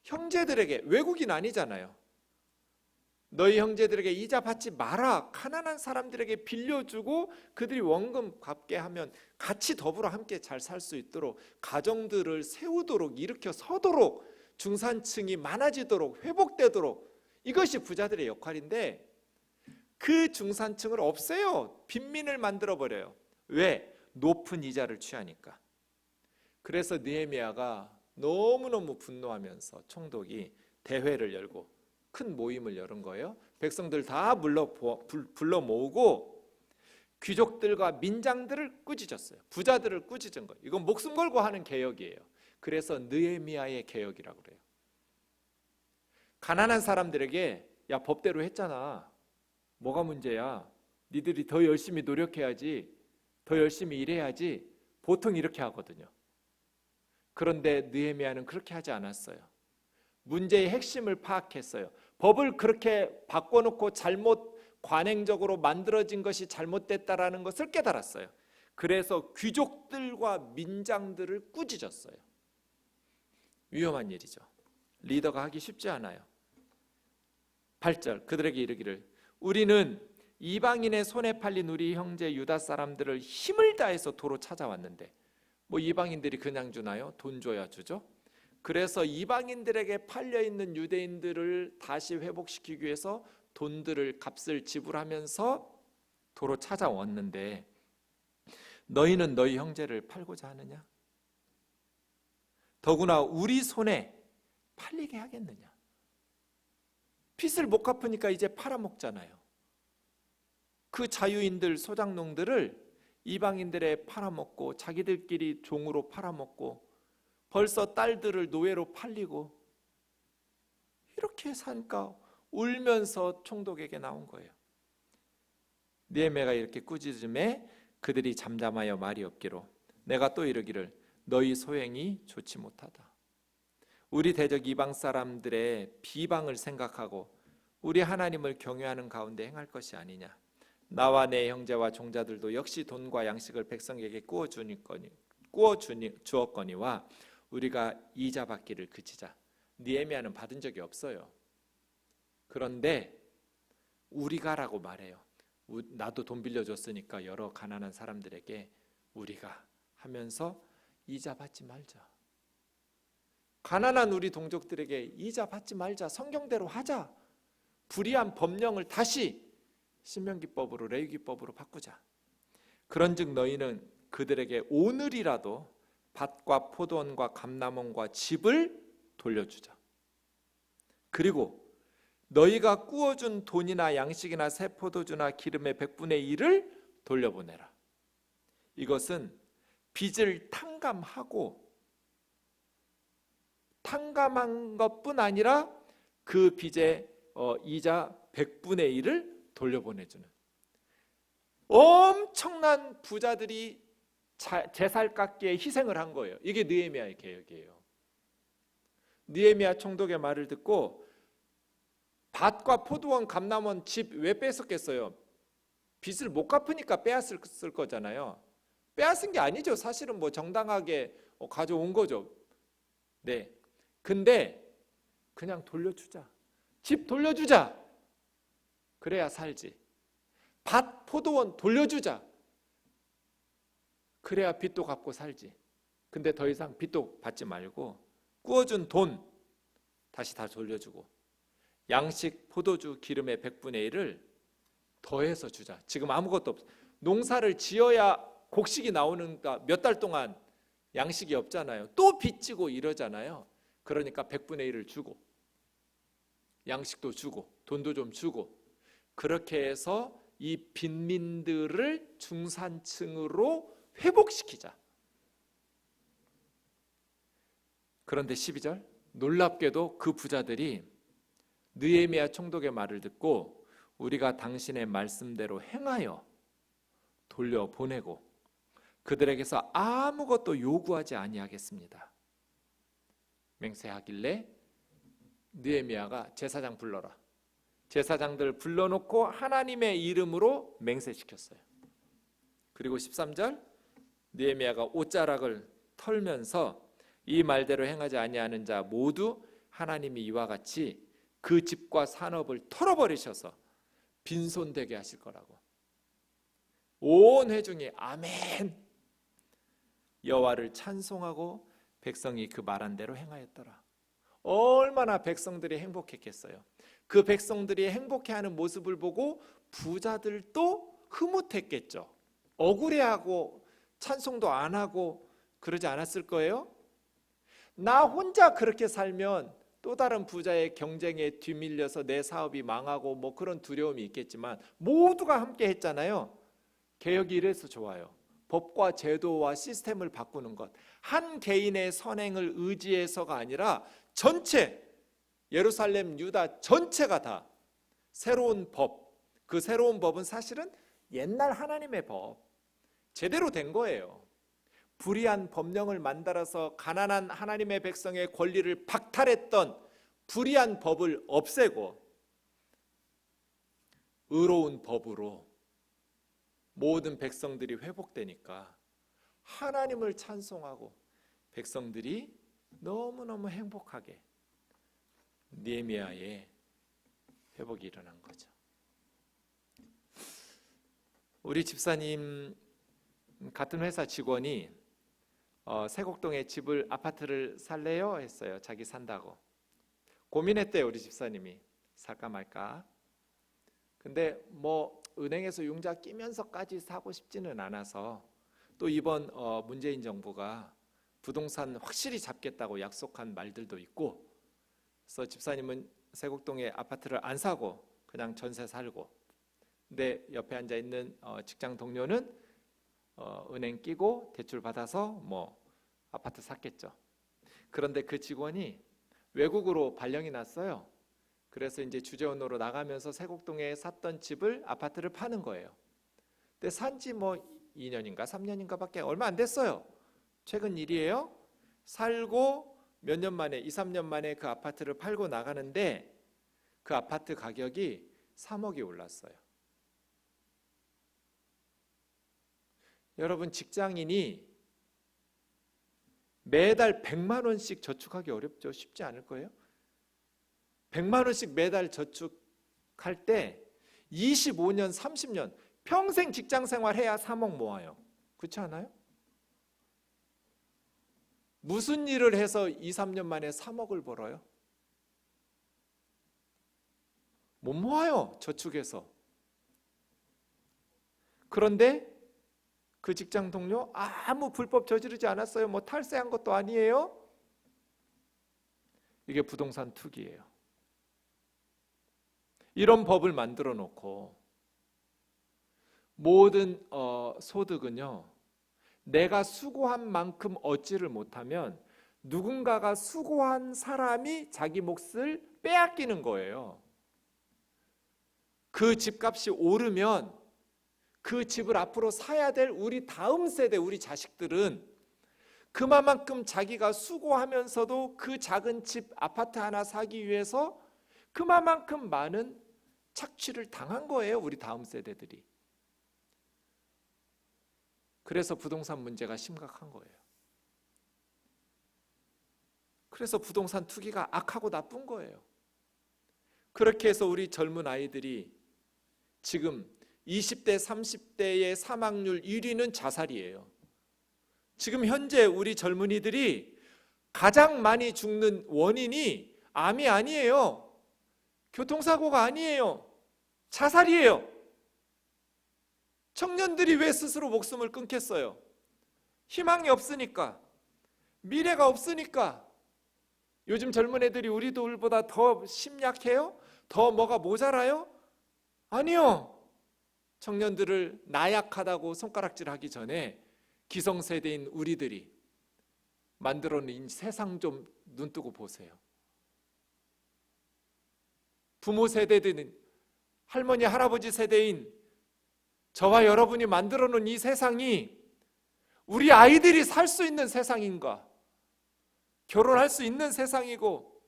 형제들에게, 외국인 아니잖아요. 너희 형제들에게 이자 받지 마라. 가난한 사람들에게 빌려주고 그들이 원금 갚게 하면 같이 더불어 함께 잘 살 수 있도록, 가정들을 세우도록, 일으켜 서도록, 중산층이 많아지도록, 회복되도록, 이것이 부자들의 역할인데 그 중산층을 없애요. 빈민을 만들어버려요. 왜? 높은 이자를 취하니까. 그래서 느헤미야가 너무너무 분노하면서 총독이 대회를 열고 큰 모임을 열은 거예요. 백성들 다 불러 모으고 귀족들과 민장들을 꾸짖었어요. 부자들을 꾸짖은 거예요. 이건 목숨 걸고 하는 개혁이에요. 그래서 느헤미야의 개혁이라고 그래요. 가난한 사람들에게 야, 법대로 했잖아. 뭐가 문제야? 니들이 더 열심히 노력해야지, 더 열심히 일해야지. 보통 이렇게 하거든요. 그런데 느헤미야는 그렇게 하지 않았어요. 문제의 핵심을 파악했어요. 법을 그렇게 바꿔놓고 잘못 관행적으로 만들어진 것이 잘못됐다라는 것을 깨달았어요. 그래서 귀족들과 민장들을 꾸짖었어요. 위험한 일이죠. 리더가 하기 쉽지 않아요. 8절 그들에게 이르기를 우리는 이방인의 손에 팔린 우리 형제 유다 사람들을 힘을 다해서 도로 찾아왔는데 뭐 이방인들이 그냥 주나요? 돈 줘야 주죠. 그래서 이방인들에게 팔려있는 유대인들을 다시 회복시키기 위해서 돈들을 값을 지불하면서 도로 찾아왔는데 너희는 너희 형제를 팔고자 하느냐? 더구나 우리 손에 팔리게 하겠느냐? 빚을 못 갚으니까 이제 팔아먹잖아요. 그 자유인들, 소장농들을 이방인들에 팔아먹고 자기들끼리 종으로 팔아먹고 벌써 딸들을 노예로 팔리고 이렇게 사니까 울면서 총독에게 나온 거예요. 느헤미야가 이렇게 꾸짖음에 그들이 잠잠하여 말이 없기로 내가 또 이르기를 너희 소행이 좋지 못하다. 우리 대적 이방 사람들의 비방을 생각하고 우리 하나님을 경외하는 가운데 행할 것이 아니냐. 나와 내 형제와 종자들도 역시 돈과 양식을 백성에게 구워 주었거니와 우리가 이자 받기를 그치자. 느헤미야는 받은 적이 없어요. 그런데 우리가라고 말해요. 나도 돈 빌려줬으니까 여러 가난한 사람들에게 우리가 하면서 이자 받지 말자. 가난한 우리 동족들에게 이자 받지 말자. 성경대로 하자. 불의한 법령을 다시 신명기법으로 레위기법으로 바꾸자. 그런즉 너희는 그들에게 오늘이라도 밭과 포도원과 감람원과 집을 돌려주자. 그리고 너희가 구워준 돈이나 양식이나 새 포도주나 기름의 100분의 1을 돌려보내라. 이것은 빚을 탕감한 것뿐 아니라 그 빚의 이자 100분의 1을 돌려보내주는 엄청난 부자들이 제살 깎기에 희생을 한 거예요. 이게 느헤미야의 개혁이에요. 느헤미야 총독의 말을 듣고 밭과 포도원, 감람원, 집 왜 뺏었겠어요? 빚을 못 갚으니까 빼앗을 거잖아요. 빼앗은 게 아니죠. 사실은 뭐 정당하게 가져온 거죠. 네. 근데 그냥 돌려주자. 집 돌려주자. 그래야 살지. 밭, 포도원 돌려주자. 그래야 빚도 갚고 살지. 근데 더 이상 빚도 받지 말고 구워준 돈 다시 다 돌려주고 양식, 포도주, 기름의 100분의 1을 더해서 주자. 지금 아무것도 없어. 농사를 지어야 곡식이 나오는가 몇 달 동안 양식이 없잖아요. 또 빚지고 이러잖아요. 그러니까 100분의 1을 주고 양식도 주고 돈도 좀 주고 그렇게 해서 이 빈민들을 중산층으로 회복시키자. 그런데 12절 놀랍게도 그 부자들이 느헤미야 총독의 말을 듣고 우리가 당신의 말씀대로 행하여 돌려보내고 그들에게서 아무것도 요구하지 아니하겠습니다. 맹세하길래 느헤미야가 제사장 불러라. 제사장들 불러놓고 하나님의 이름으로 맹세시켰어요. 그리고 13절 느헤미야가 옷자락을 털면서 이 말대로 행하지 아니하는 자 모두 하나님이 이와 같이 그 집과 산업을 털어버리셔서 빈손되게 하실 거라고. 온 회중이 아멘. 여호와를 찬송하고 백성이 그 말한 대로 행하였더라. 얼마나 백성들이 행복했겠어요. 그 백성들이 행복해하는 모습을 보고 부자들도 흐뭇했겠죠. 억울해하고 찬송도 안 하고 그러지 않았을 거예요? 나 혼자 그렇게 살면 또 다른 부자의 경쟁에 뒤밀려서 내 사업이 망하고 뭐 그런 두려움이 있겠지만 모두가 함께 했잖아요. 개혁이 이래서 좋아요. 법과 제도와 시스템을 바꾸는 것, 한 개인의 선행을 의지해서가 아니라 전체 예루살렘 유다 전체가 다 새로운 법, 그 새로운 법은 사실은 옛날 하나님의 법 제대로 된 거예요. 불의한 법령을 만들어서 가난한 하나님의 백성의 권리를 박탈했던 불의한 법을 없애고 의로운 법으로 모든 백성들이 회복되니까 하나님을 찬송하고 백성들이 너무너무 행복하게 느헤미야의 회복이 일어난 거죠. 우리 집사님 같은 회사 직원이 세곡동에 집을 아파트를 살래요? 했어요. 자기 산다고 고민했대요. 우리 집사님이 살까 말까. 근데 뭐 은행에서 융자 끼면서까지 사고 싶지는 않아서 또 이번 문재인 정부가 부동산 확실히 잡겠다고 약속한 말들도 있고, 그래서 집사님은 세곡동에 아파트를 안 사고 그냥 전세 살고, 근데 옆에 앉아 있는 직장 동료는 은행 끼고 대출 받아서 뭐 아파트 샀겠죠. 그런데 그 직원이 외국으로 발령이 났어요. 그래서 이제 주재원으로 나가면서 세곡동에 샀던 집을 아파트를 파는 거예요. 근데 산지 뭐 2년인가 3년인가밖에 얼마 안 됐어요. 최근 일이에요. 살고 몇 년 만에 2, 3년 만에 그 아파트를 팔고 나가는데 그 아파트 가격이 3억이 올랐어요. 여러분, 직장인이 매달 100만 원씩 저축하기 어렵죠? 쉽지 않을 거예요. 100만 원씩 매달 저축할 때 25년, 30년 평생 직장 생활해야 3억 모아요. 그렇지 않아요? 무슨 일을 해서 2, 3년 만에 3억을 벌어요? 못 모아요, 저축해서. 그런데 그 직장 동료 아무 불법 저지르지 않았어요. 뭐 탈세한 것도 아니에요. 이게 부동산 투기예요. 이런 법을 만들어 놓고 모든 소득은요, 내가 수고한 만큼 얻지를 못하면 누군가가 수고한 사람이 자기 몫을 빼앗기는 거예요. 그 집값이 오르면 그 집을 앞으로 사야 될 우리 다음 세대, 우리 자식들은 그만큼 자기가 수고하면서도 그 작은 집, 아파트 하나 사기 위해서 그만큼 많은 착취를 당한 거예요, 우리 다음 세대들이. 그래서 부동산 문제가 심각한 거예요. 그래서 부동산 투기가 악하고 나쁜 거예요. 그렇게 해서 우리 젊은 아이들이 지금 20대, 30대의 사망률 1위는 자살이에요. 지금 현재 우리 젊은이들이 가장 많이 죽는 원인이 암이 아니에요. 교통사고가 아니에요. 자살이에요. 청년들이 왜 스스로 목숨을 끊겠어요? 희망이 없으니까, 미래가 없으니까. 요즘 젊은 애들이 우리들보다 더 심약해요? 더 뭐가 모자라요? 아니요. 청년들을 나약하다고 손가락질하기 전에 기성세대인 우리들이 만들어낸 세상 좀 눈뜨고 보세요. 부모 세대들은, 할머니 할아버지 세대인 저와 여러분이 만들어놓은 이 세상이 우리 아이들이 살 수 있는 세상인가? 결혼할 수 있는 세상이고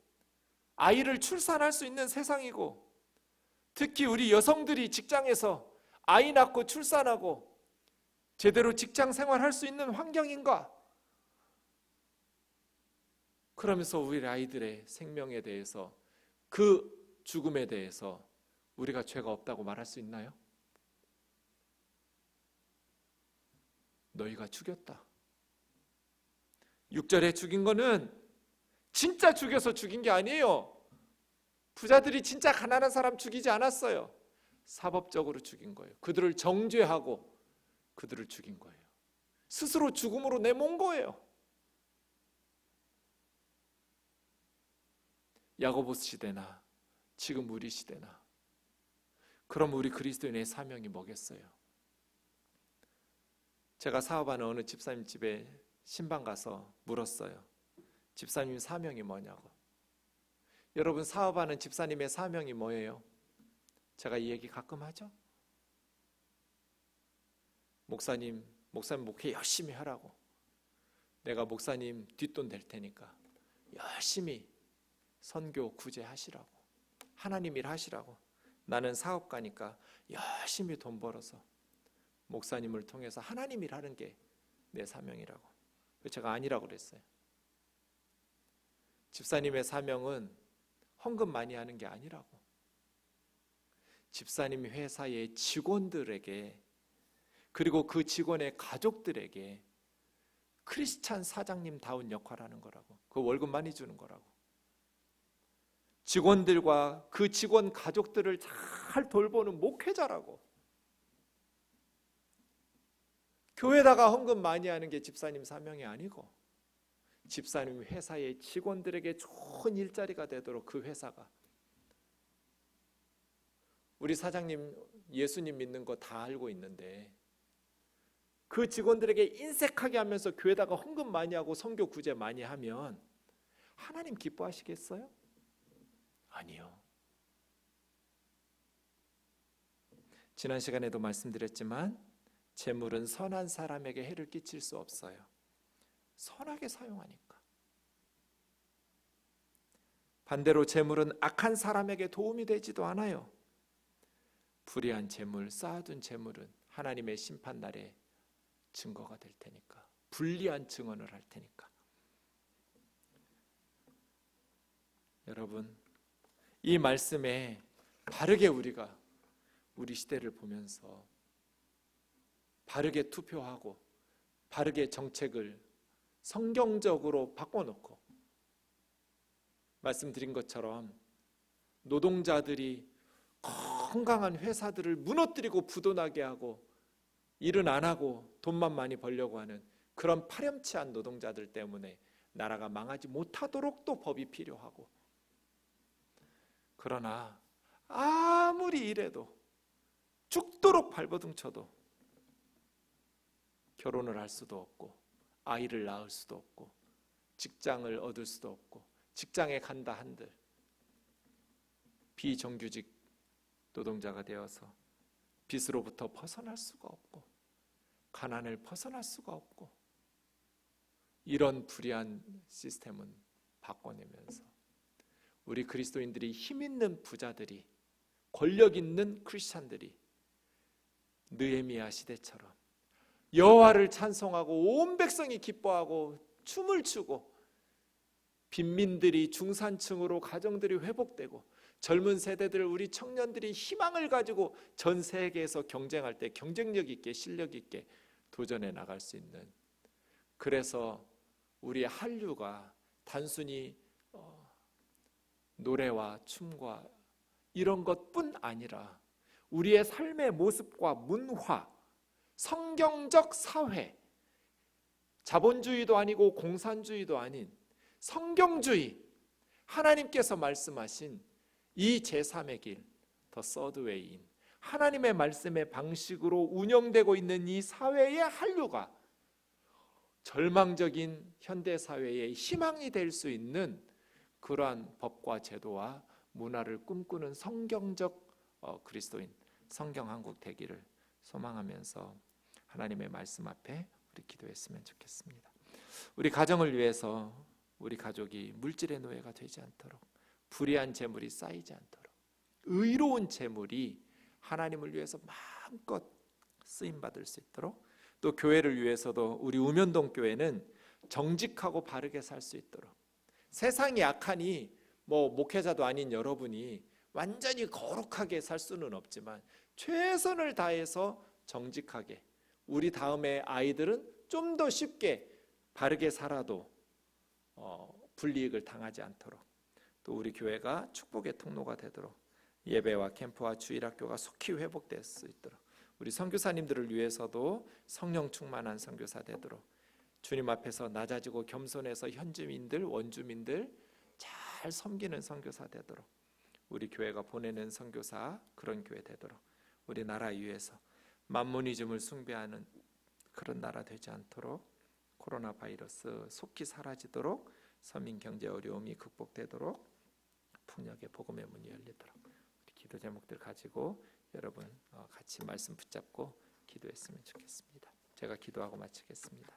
아이를 출산할 수 있는 세상이고, 특히 우리 여성들이 직장에서 아이 낳고 출산하고 제대로 직장 생활할 수 있는 환경인가? 그러면서 우리 아이들의 생명에 대해서, 그 죽음에 대해서 우리가 죄가 없다고 말할 수 있나요? 너희가 죽였다. 6절에 죽인 거는 진짜 죽여서 죽인 게 아니에요. 부자들이 진짜 가난한 사람 죽이지 않았어요. 사법적으로 죽인 거예요. 그들을 정죄하고 그들을 죽인 거예요. 스스로 죽음으로 내몬 거예요. 야고보스 시대나 지금 우리 시대나, 그럼 우리 그리스도인의 사명이 뭐겠어요? 제가 사업하는 어느 집사님 집에 신방 가서 물었어요. 집사님 사명이 뭐냐고. 여러분, 사업하는 집사님의 사명이 뭐예요? 제가 이 얘기 가끔 하죠. 목사님 목회 열심히 하라고. 내가 목사님 뒷돈 댈 테니까 열심히 선교 구제하시라고, 하나님 일 하시라고. 나는 사업가니까 열심히 돈 벌어서 목사님을 통해서 하나님 일 하는 게 내 사명이라고. 제가 아니라고 그랬어요. 집사님의 사명은 헌금 많이 하는 게 아니라고. 집사님 회사의 직원들에게, 그리고 그 직원의 가족들에게 크리스찬 사장님다운 역할을 하는 거라고. 그 월급 많이 주는 거라고. 직원들과 그 직원 가족들을 잘 돌보는 목회자라고. 교회다가 헌금 많이 하는 게 집사님 사명이 아니고, 집사님 회사의 직원들에게 좋은 일자리가 되도록 그 회사가. 우리 사장님 예수님 믿는 거 다 알고 있는데 그 직원들에게 인색하게 하면서 교회다가 헌금 많이 하고 선교 구제 많이 하면 하나님 기뻐하시겠어요? 아니요. 지난 시간에도 말씀드렸지만 재물은 선한 사람에게 해를 끼칠 수 없어요. 선하게 사용하니까. 반대로 재물은 악한 사람에게 도움이 되지도 않아요. 불의한 재물, 쌓아둔 재물은 하나님의 심판날에 증거가 될 테니까, 불리한 증언을 할 테니까. 여러분, 이 말씀에 바르게 우리가 우리 시대를 보면서 바르게 투표하고 바르게 정책을 성경적으로 바꿔놓고, 말씀드린 것처럼 노동자들이 건강한 회사들을 무너뜨리고 부도나게 하고 일은 안 하고 돈만 많이 벌려고 하는 그런 파렴치한 노동자들 때문에 나라가 망하지 못하도록 또 법이 필요하고, 그러나 아무리 이래도 죽도록 발버둥 쳐도 결혼을 할 수도 없고 아이를 낳을 수도 없고 직장을 얻을 수도 없고, 직장에 간다 한들 비정규직 노동자가 되어서 빚으로부터 벗어날 수가 없고 가난을 벗어날 수가 없고, 이런 불의한 시스템은 바꿔내면서 우리 그리스도인들이 힘 있는 부자들이, 권력 있는 크리스찬들이 느헤미야 시대처럼 여호와를 찬송하고 온 백성이 기뻐하고 춤을 추고, 빈민들이 중산층으로 가정들이 회복되고, 젊은 세대들, 우리 청년들이 희망을 가지고 전 세계에서 경쟁할 때 경쟁력 있게 실력 있게 도전해 나갈 수 있는, 그래서 우리의 한류가 단순히 노래와 춤과 이런 것뿐 아니라 우리의 삶의 모습과 문화, 성경적 사회, 자본주의도 아니고 공산주의도 아닌 성경주의, 하나님께서 말씀하신 이 제3의 길, 더 서드 웨이인 하나님의 말씀의 방식으로 운영되고 있는 이 사회의 한류가 절망적인 현대사회의 희망이 될 수 있는 그러한 법과 제도와 문화를 꿈꾸는 성경적 그리스도인, 성경한국 되기를 소망하면서 하나님의 말씀 앞에 우리 기도했으면 좋겠습니다. 우리 가정을 위해서 우리 가족이 물질의 노예가 되지 않도록, 불의한 재물이 쌓이지 않도록, 의로운 재물이 하나님을 위해서 마음껏 쓰임받을 수 있도록, 또 교회를 위해서도 우리 우면동 교회는 정직하고 바르게 살 수 있도록, 세상이 악하니 목회자도 아닌 여러분이 완전히 거룩하게 살 수는 없지만 최선을 다해서 정직하게, 우리 다음에 아이들은 좀 더 쉽게 바르게 살아도 불이익을 당하지 않도록, 또 우리 교회가 축복의 통로가 되도록 예배와 캠프와 주일학교가 속히 회복될 수 있도록 우리 선교사님들을 위해서도 성령 충만한 선교사 되도록 주님 앞에서 낮아지고 겸손해서 현지민들, 원주민들 잘 섬기는 선교사 되도록 우리 교회가 보내는 선교사 그런 교회 되도록 우리 나라 위해서 만모니즘을 숭배하는 그런 나라 되지 않도록 코로나 바이러스 속히 사라지도록 서민 경제 어려움이 극복되도록 풍력의 복음의 문이 열리도록 우리 기도 제목들 가지고 여러분 같이 말씀 붙잡고 기도했으면 좋겠습니다. 제가 기도하고 마치겠습니다.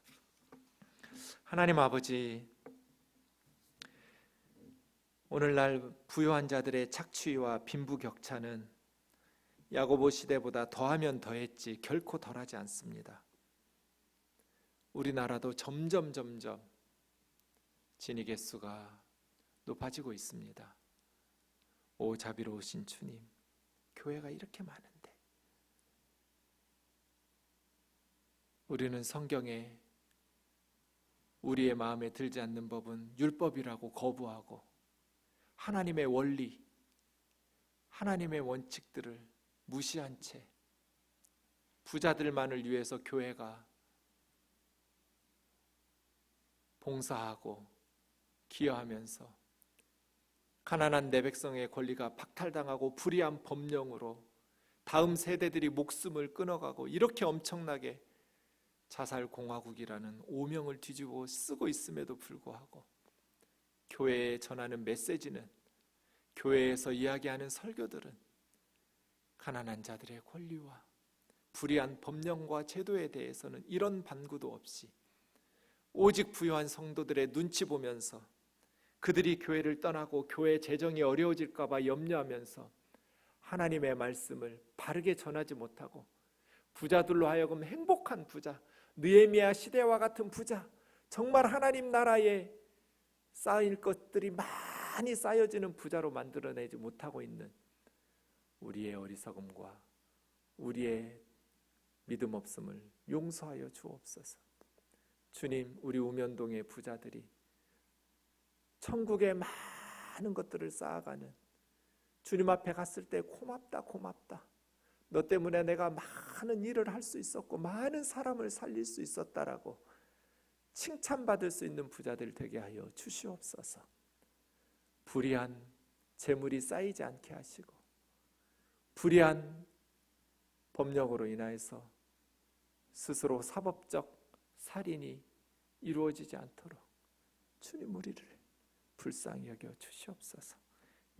하나님 아버지, 오늘날 부유한 자들의 착취와 빈부격차는 야고보 시대보다 더하면 더했지 결코 덜하지 않습니다. 우리나라도 점점 진위 개수가 높아지고 있습니다. 오 자비로우신 주님, 교회가 이렇게 많은데 우리는 성경에 우리의 마음에 들지 않는 법은 율법이라고 거부하고 하나님의 원리, 하나님의 원칙들을 무시한 채 부자들만을 위해서 교회가 봉사하고 기여하면서 가난한 내 백성의 권리가 박탈당하고 불의한 법령으로 다음 세대들이 목숨을 끊어가고 이렇게 엄청나게 자살공화국이라는 오명을 뒤집어 쓰고 있음에도 불구하고 교회에 전하는 메시지는, 교회에서 이야기하는 설교들은 가난한 자들의 권리와 불의한 법령과 제도에 대해서는 이런 반구도 없이 오직 부유한 성도들의 눈치 보면서 그들이 교회를 떠나고 교회 재정이 어려워질까 봐 염려하면서 하나님의 말씀을 바르게 전하지 못하고 부자들로 하여금 행복한 부자, 느헤미야 시대와 같은 부자, 정말 하나님 나라에 쌓일 것들이 많이 쌓여지는 부자로 만들어내지 못하고 있는 우리의 어리석음과 우리의 믿음 없음을 용서하여 주옵소서. 주님, 우리 우면동의 부자들이 천국에 많은 것들을 쌓아가는 주님 앞에 갔을 때 고맙다. 너 때문에 내가 많은 일을 할 수 있었고 많은 사람을 살릴 수 있었다라고 칭찬받을 수 있는 부자들 되게 하여 주시옵소서. 불의한 재물이 쌓이지 않게 하시고 불의한 법령으로 인하여서 스스로 사법적 살인이 이루어지지 않도록 주님 우리를 불쌍히 여겨 주시옵소서.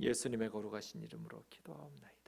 예수님의 거룩하신 이름으로 기도하옵나이다.